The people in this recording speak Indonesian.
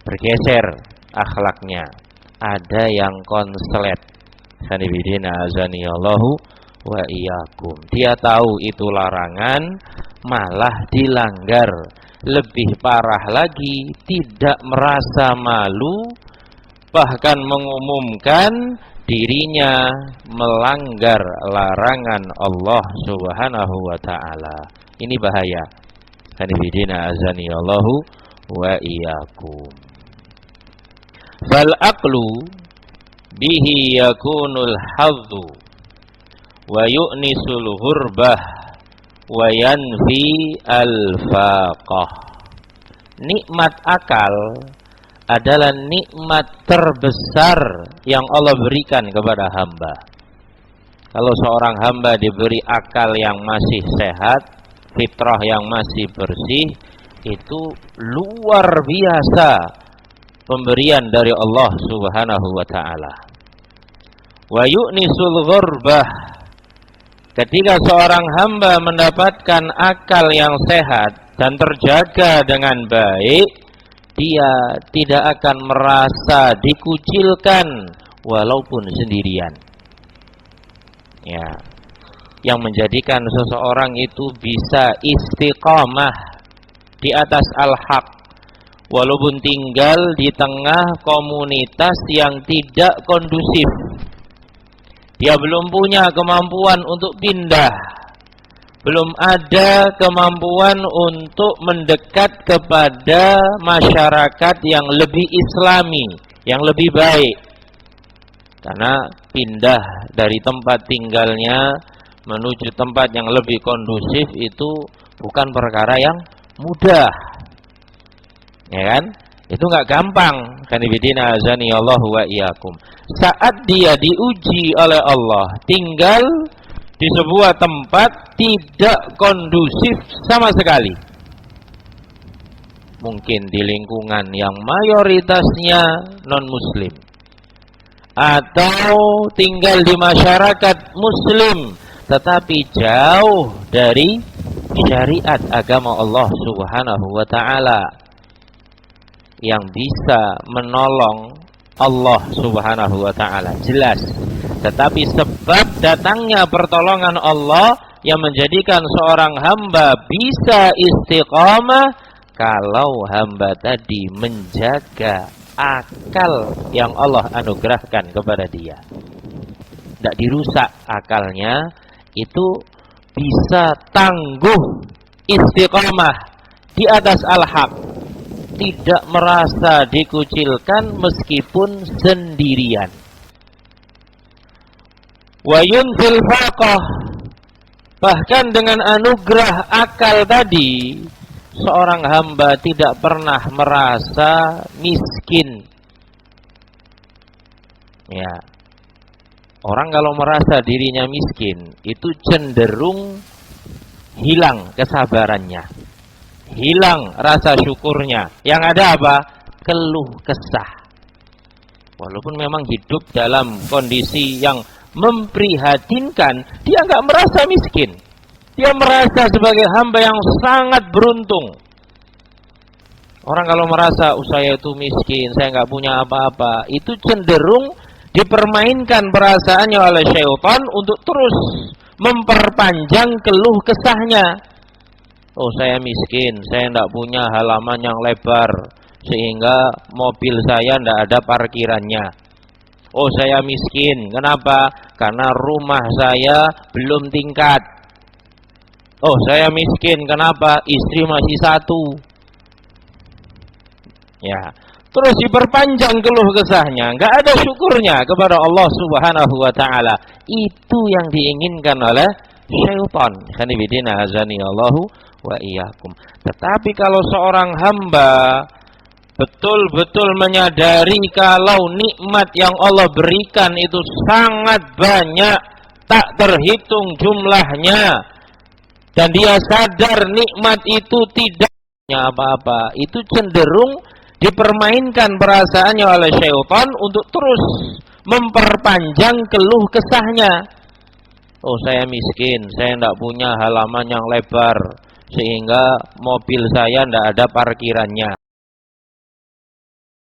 bergeser akhlaknya. Ada yang konslet. Sanibidina azanillahu wa iyyakum. Dia tahu itu larangan, malah dilanggar. Lebih parah lagi, tidak merasa malu, bahkan mengumumkan dirinya melanggar larangan Allah Subhanahu wa taala. Ini bahaya. Sanibidina azanillahu wa iyyakum. Fal aqlu bihi yakunul hadzu wa yu'nisul ghurbah wa yanfi al-faqah. Nikmat akal adalah nikmat terbesar yang Allah berikan kepada hamba. Kalau seorang hamba diberi akal yang masih sehat, fitrah yang masih bersih, itu luar biasa pemberian dari Allah Subhanahu wa taala. Wa yu'nisul ghurbah. Ketika seorang hamba mendapatkan akal yang sehat dan terjaga dengan baik, dia tidak akan merasa dikucilkan walaupun sendirian. Ya. Yang menjadikan seseorang itu bisa istiqamah di atas al-haq walaupun tinggal di tengah komunitas yang tidak kondusif. Dia belum punya kemampuan untuk pindah, belum ada kemampuan untuk mendekat kepada masyarakat yang lebih islami, yang lebih baik. Karena pindah dari tempat tinggalnya menuju tempat yang lebih kondusif itu bukan perkara yang mudah. Ya kan? Itu enggak gampang. Kanibidina azani Allah wa iyyakum. Saat dia diuji oleh Allah, tinggal di sebuah tempat tidak kondusif sama sekali. Mungkin di lingkungan yang mayoritasnya non-muslim, atau tinggal di masyarakat muslim tetapi jauh dari syariat agama Allah Subhanahu wa taala. Yang bisa menolong Allah Subhanahu wa taala jelas, tetapi sebab datangnya pertolongan Allah yang menjadikan seorang hamba bisa istiqamah kalau hamba tadi menjaga akal yang Allah anugerahkan kepada dia. Tidak dirusak akalnya, itu bisa tangguh istiqamah di atas al-haq, tidak merasa dikucilkan meskipun sendirian. Wa yunfil faqah. Bahkan dengan anugerah akal tadi, seorang hamba tidak pernah merasa miskin. Ya. Orang kalau merasa dirinya miskin, itu cenderung hilang kesabarannya, hilang rasa syukurnya. Yang ada apa? Keluh kesah. Walaupun memang hidup dalam kondisi yang memprihatinkan, dia nggak merasa miskin. Dia merasa sebagai hamba yang sangat beruntung. Orang kalau merasa saya itu miskin, saya nggak punya apa-apa, itu cenderung dipermainkan perasaannya oleh syaitan untuk terus memperpanjang keluh kesahnya. Oh, saya miskin, saya tidak punya halaman yang lebar sehingga mobil saya tidak ada parkirannya. Oh, saya miskin, kenapa? Karena rumah saya belum tingkat. Oh, saya miskin, kenapa? Istri masih satu. Ya, terus diperpanjang keluh kesahnya, nggak ada syukurnya kepada Allah Subhanahu wa taala. Itu yang diinginkan oleh syaitan. Kanibidina azani Allahu wa iyyakum. Tetapi kalau seorang hamba betul-betul menyadari kalau nikmat yang Allah berikan itu sangat banyak, tak terhitung jumlahnya, dan dia sadar nikmat itu tidak punya apa-apa, itu cenderung dipermainkan perasaannya oleh syaitan untuk terus memperpanjang keluh kesahnya. Oh, saya miskin, saya tidak punya halaman yang lebar sehingga mobil saya tidak ada parkirannya.